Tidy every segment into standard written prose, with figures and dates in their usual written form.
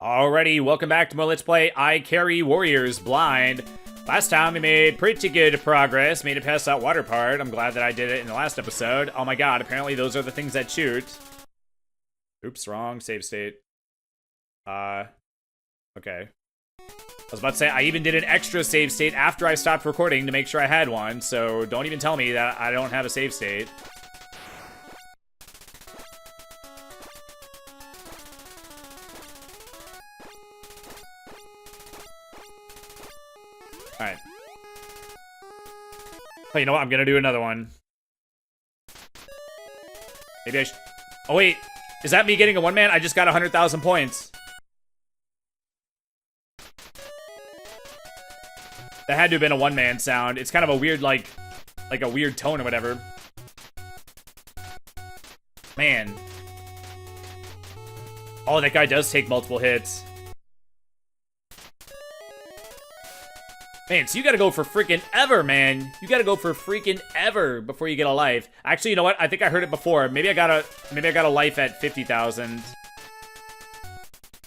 Alrighty, welcome back to more Let's Play Ikari Warriors Blind. Last time we made pretty good progress, made it past that water part. I'm glad that I did it in the last episode. Oh my god, apparently those are the things that shoot. Oops, wrong save state. Okay. I was about to say, I even did an extra save state after I stopped recording to make sure I had one, so don't even tell me that I don't have a save state. Alright. Oh, you know what? I'm gonna do another one. Maybe I should... Oh, wait. Is that me getting a one-man? I just got 100,000 points. That had to have been a one-man sound. It's kind of a weird, like a weird tone or whatever. Man. Oh, that guy does take multiple hits. Man, so you gotta go for freaking ever, man. You gotta go for freaking ever before you get a life. Actually, you know what? I think I heard it before. Maybe I got a life at 50,000.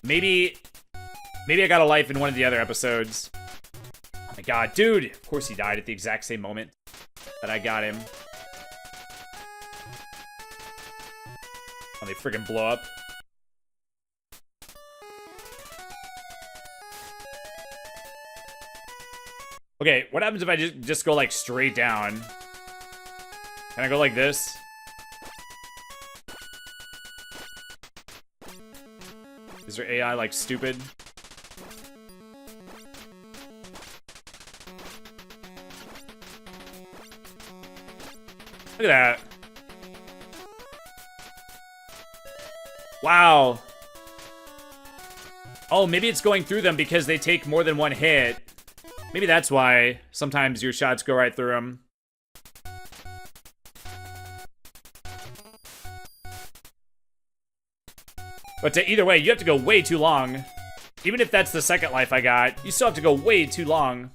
Maybe I got a life in one of the other episodes. Oh my god, dude. Of course he died at the exact same moment that I got him. Oh, they freaking blow up. Okay, what happens if I just go, like, straight down? Can I go like this? Is there AI, like, stupid? Look at that. Wow. Oh, maybe it's going through them because they take more than one hit. Maybe that's why sometimes your shots go right through them. But either way, you have to go way too long. Even if that's the second life I got, you still have to go way too long.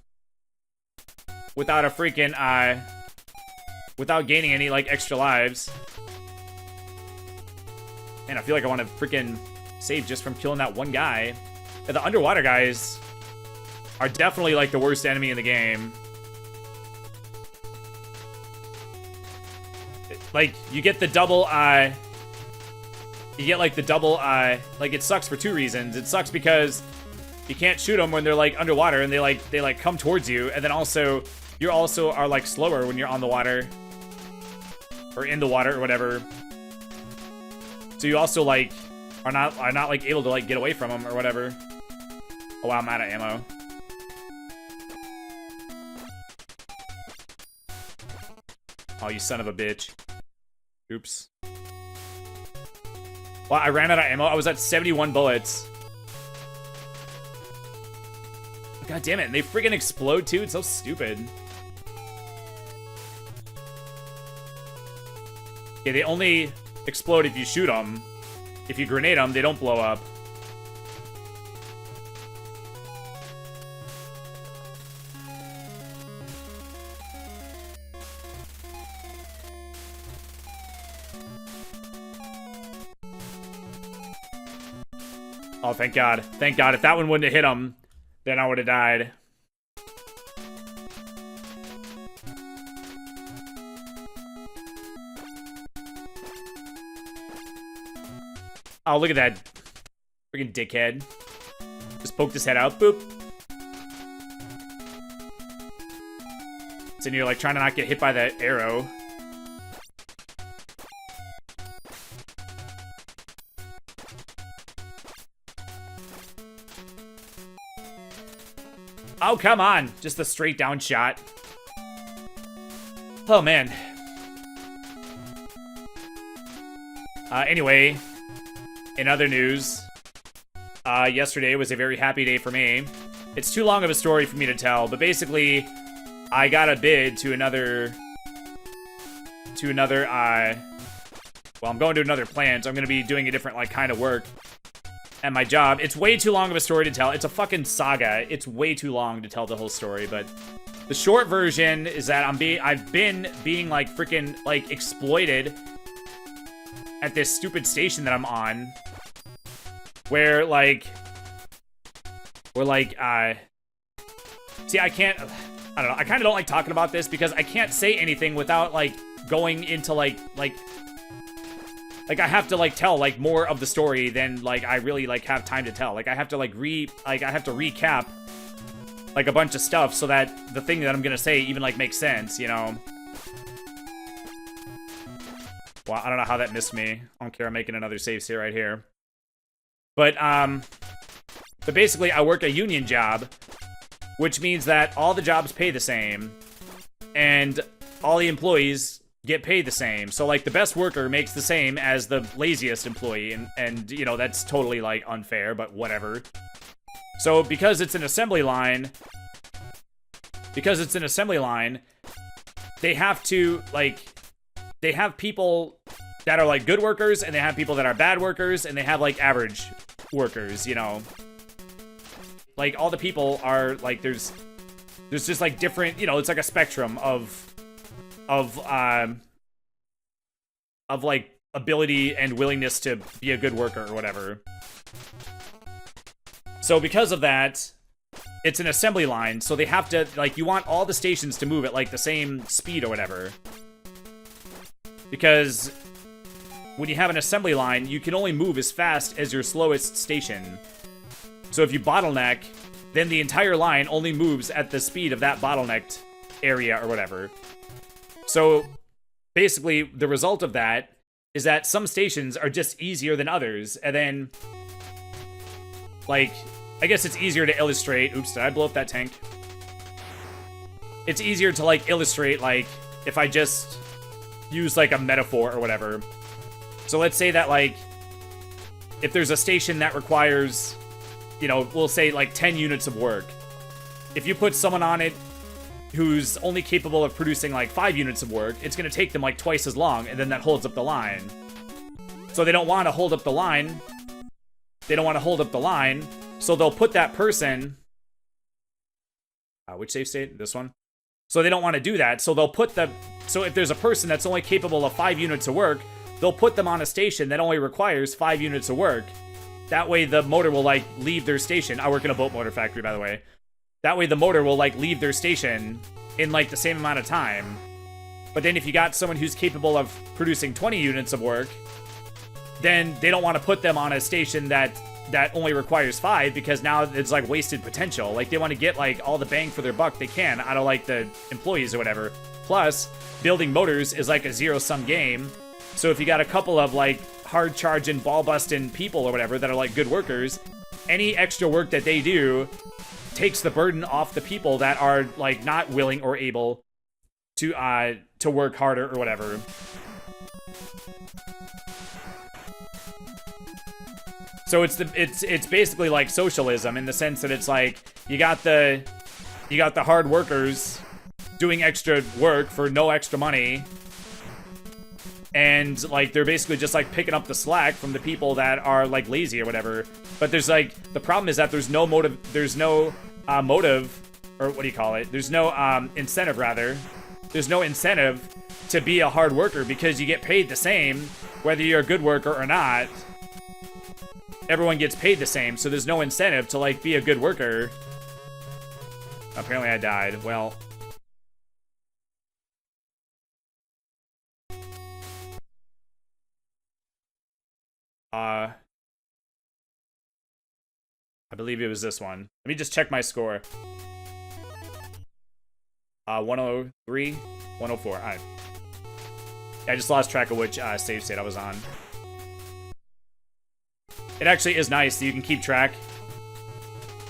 Without a freaking, without gaining any, like, extra lives. Man, I feel like I want to freaking save just from killing that one guy. And the underwater guys are definitely, like, the worst enemy in the game. Like, you get the double eye. You get, like, the double eye. Like, it sucks for two reasons. It sucks because you can't shoot them when they're, like, underwater and they come towards you. And then also, you also are, like, slower when you're on the water. Or in the water or whatever. So you also, like, are not like, able to, like, get away from them or whatever. Oh, wow, I'm out of ammo. Oh, you son of a bitch. Oops. Well, I ran out of ammo. I was at 71 bullets. God damn it. And they freaking explode, too. It's so stupid. Okay, they only explode if you shoot them. If you grenade them, they don't blow up. Oh, thank God. Thank God. If that one wouldn't have hit him, then I would have died. Oh, look at that. Freaking dickhead. Just poked his head out. Boop. So you're, like, trying to not get hit by that arrow. Oh, come on. Just a straight down shot. Oh, man. Anyway, in other news, yesterday was a very happy day for me. It's too long of a story for me to tell, but basically, I got a bid to another, well, I'm going to another plant. I'm going to be doing a different, like, kind of work at my job. It's way too long of a story to tell. It's a fucking saga. It's way too long to tell the whole story, but the short version is that I've been being, like, freaking, like, exploited at this stupid station that I'm on, where, like, Or like, see, I can't, I don't know, I kind of don't like talking about this because I can't say anything without, like, going into, like, I have to, like, tell, like, more of the story than, like, I really, like, have time to tell. Like, I have to, like, I have to recap, like, a bunch of stuff so that the thing that I'm gonna say even, like, makes sense, you know? Well, I don't know how that missed me. I don't care, I'm making another save state right here. But basically, I work a union job, which means that all the jobs pay the same, and all the employees get paid the same. So, like, the best worker makes the same as the laziest employee, and you know, that's totally, like, unfair, but whatever. So, because it's an assembly line, they have to, like, they have people that are, like, good workers, and they have people that are bad workers, and they have, like, average workers, you know? Like, all the people are, like, there's just, like, different, you know, it's like a spectrum of like, ability and willingness to be a good worker or whatever. So because of that, it's an assembly line, so they have to, like, you want all the stations to move at, like, the same speed or whatever. Because when you have an assembly line, you can only move as fast as your slowest station. So if you bottleneck, then the entire line only moves at the speed of that bottlenecked area or whatever. So basically, the result of that is that some stations are just easier than others. And then, like, I guess it's easier to illustrate. Oops, did I blow up that tank? It's easier to, like, illustrate, like, if I just use, like, a metaphor or whatever. So let's say that, like, if there's a station that requires, you know, we'll say, like, 10 units of work. If you put someone on it who's only capable of producing, like, 5 units of work, it's going to take them, like, twice as long, and then that holds up the line. So they don't want to hold up the line. So they'll put that person... which save state? This one? So they don't want to do that, so they'll put the... So if there's a person that's only capable of 5 units of work, they'll put them on a station that only requires 5 units of work. That way the motor will, like, leave their station. I work in a boat motor factory, by the way. That way the motor will, like, leave their station in, like, the same amount of time. But then if you got someone who's capable of producing 20 units of work, then they don't want to put them on a station that only requires 5, because now it's, like, wasted potential. Like, they want to get, like, all the bang for their buck they can out of, like, the employees or whatever. Plus, building motors is, like, a zero-sum game. So if you got a couple of, like, hard-charging, ball-busting people or whatever that are, like, good workers, any extra work that they do takes the burden off the people that are, like, not willing or able to work harder or whatever. So it's basically like socialism in the sense that it's like you got the hard workers doing extra work for no extra money, and, like, they're basically just, like, picking up the slack from the people that are, like, lazy or whatever. But there's, like, the problem is that there's no motive, or what do you call it? There's no incentive, rather. There's no incentive to be a hard worker because you get paid the same whether you're a good worker or not. Everyone gets paid the same, so there's no incentive to, like, be a good worker. Apparently I died. Well... I believe it was this one. Let me just check my score. 103, 104. I just lost track of which save state I was on. It actually is nice that you can keep track.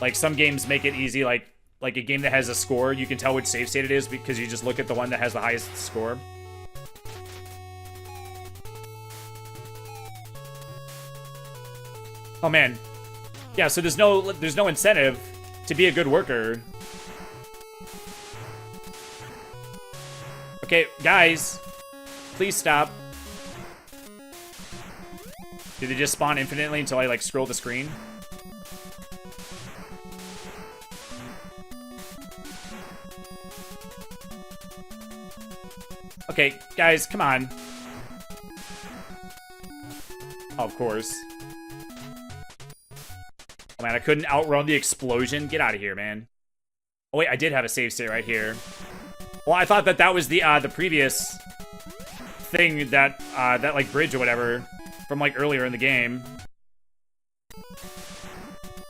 Like, some games make it easy, like a game that has a score, you can tell which save state it is because you just look at the one that has the highest score. Oh man. Yeah, so there's no incentive to be a good worker. Okay, guys, please stop. Did they just spawn infinitely until I, like, scroll the screen? Okay, guys, come on. Oh, of course. Oh Man, I couldn't outrun the explosion. Get out of here, man. Oh, wait, I did have a save state right here. Well, I thought that that was the previous thing that, that, like, bridge or whatever from, like, earlier in the game.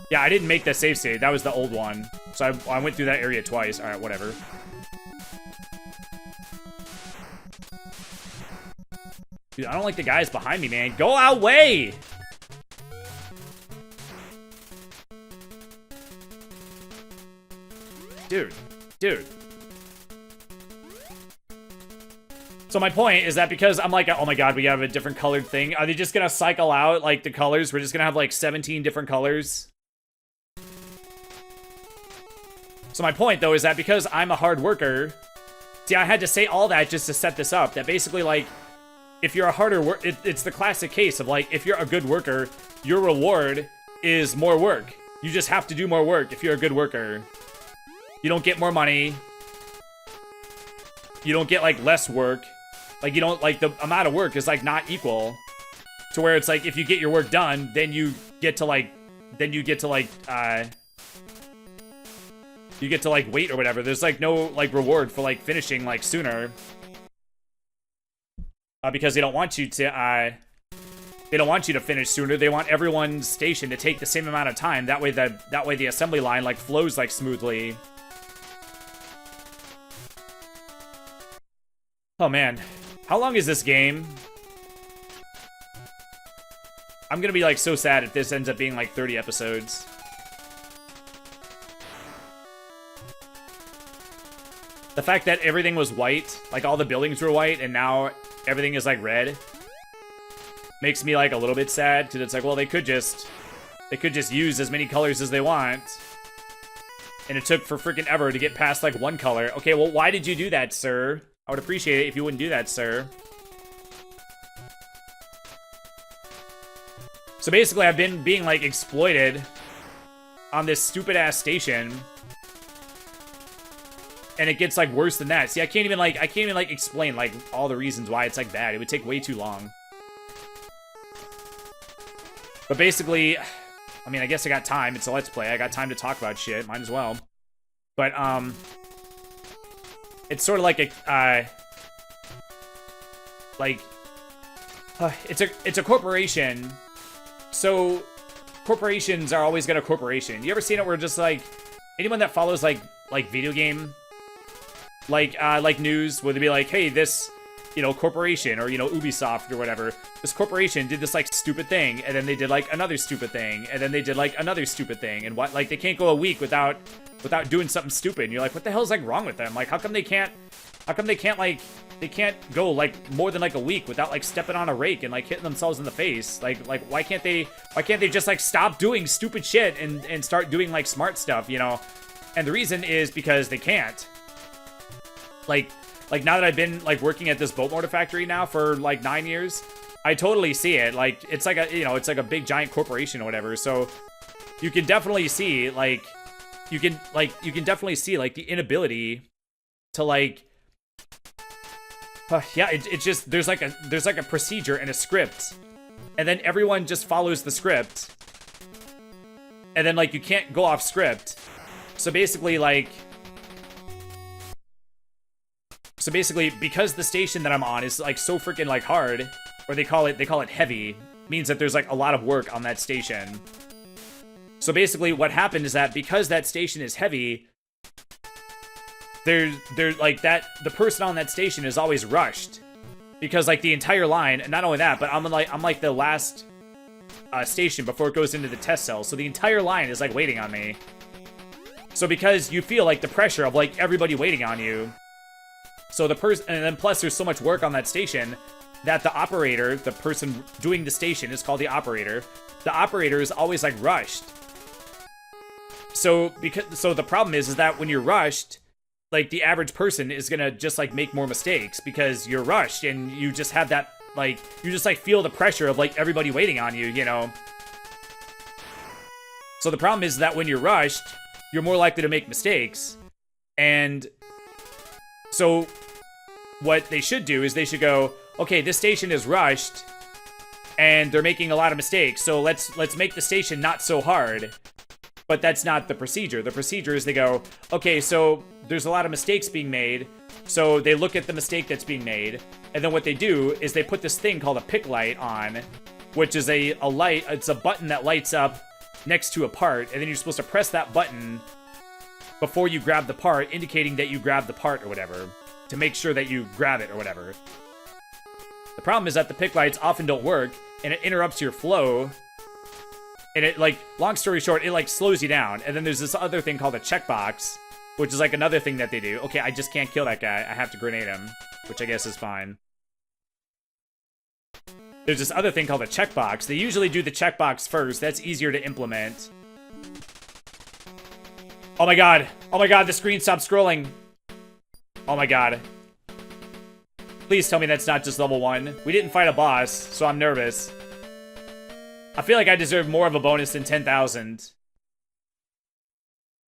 Yeah, I didn't make that save state. That was the old one. So I went through that area twice. All right, whatever. Dude, I don't like the guys behind me, man. Go away! Dude. So my point is that because I'm like, oh my god, we have a different colored thing. Are they just gonna cycle out, like, the colors? We're just gonna have, like, 17 different colors? So my point, though, is that because I'm a hard worker... See, I had to say all that just to set this up. That basically, like, if you're a harder worker... It's the classic case of, like, if you're a good worker, your reward is more work. You just have to do more work if you're a good worker. You don't get more money. You don't get, like, less work. Like, you don't, like, the amount of work is, like, not equal. To where it's, like, if you get your work done, then you get to, like, you get to, like, wait or whatever. There's, like, no, like, reward for, like, finishing, like, sooner. Because they don't want you to, they don't want you to finish sooner. They want everyone's station to take the same amount of time. That way the assembly line, like, flows, like, smoothly. Oh, man. How long is this game? I'm gonna be, like, so sad if this ends up being, like, 30 episodes. The fact that everything was white, like, all the buildings were white, and now everything is, like, red, makes me, like, a little bit sad, because it's like, well, they could just use as many colors as they want. And it took for freaking ever to get past, like, one color. Okay, well, why did you do that, sir? I would appreciate it if you wouldn't do that, sir. So basically, I've been being, like, exploited on this stupid-ass station. And it gets, like, worse than that. See, I can't even, like, explain, like, all the reasons why it's, like, bad. It would take way too long. But basically, I mean, I guess I got time. It's a Let's Play. I got time to talk about shit. Might as well. But, it's sort of like a, it's a corporation. So, corporations are always gonna corporation. You ever seen it where just, like, anyone that follows, like video game, like news, where they'd be like, hey, this, you know, corporation, or, you know, Ubisoft or whatever, this corporation did this, like, stupid thing, and then they did, like, another stupid thing, and then they did, like, another stupid thing, and what, like, they can't go a week without doing something stupid. And you're like, what the hell's, like, wrong with them? Like, how come they can't, like, they can't go, like, more than, like, a week without, like, stepping on a rake and, like, hitting themselves in the face? Like, why can't they just, like, stop doing stupid shit and start doing, like, smart stuff, you know? And the reason is because they can't. Like now that I've been, like, working at this boat motor factory now for, like, 9 years, I totally see it. Like, it's like a, you know, it's like a big giant corporation or whatever. So you can definitely see, like, you can definitely see, like, the inability to, like, yeah, it's just, there's like a procedure and a script, and then everyone just follows the script, and then, like, you can't go off script. So basically, because the station that I'm on is, like, so freaking, like, hard, or they call it heavy, means that there's, like, a lot of work on that station. So basically what happened is that because that station is heavy, there's like, that the person on that station is always rushed, because, like, the entire line, and not only that, but I'm like the last station before it goes into the test cell, so the entire line is, like, waiting on me. So because you feel, like, the pressure of, like, everybody waiting on you, so the person, and then plus there's so much work on that station that the operator, the person doing the station, is called the operator. The operator is always, like, rushed. So the problem is that when you're rushed, like, the average person is gonna just, like, make more mistakes because you're rushed, and you just have that, like, you just, like, feel the pressure of, like, everybody waiting on you, you know? So the problem is that when you're rushed, you're more likely to make mistakes. And so what they should do is they should go, okay, this station is rushed and they're making a lot of mistakes, so let's make the station not so hard. But that's not the procedure. The procedure is they go, okay, so there's a lot of mistakes being made. So they look at the mistake that's being made. And then what they do is they put this thing called a pick light on, which is a light. It's a button that lights up next to a part. And then you're supposed to press that button before you grab the part, indicating that you grabbed the part or whatever, to make sure that you grab it or whatever. The problem is that the pick lights often don't work, and it interrupts your flow. And it, like, long story short, it, like, slows you down. And then there's this other thing called a checkbox, which is, like, another thing that they do. Okay, I just can't kill that guy. I have to grenade him, which I guess is fine. There's this other thing called a checkbox. They usually do the checkbox first. That's easier to implement. Oh my god. Oh my god, the screen stopped scrolling. Oh my god. Please tell me that's not just level 1. We didn't fight a boss, so I'm nervous. I feel like I deserve more of a bonus than 10,000.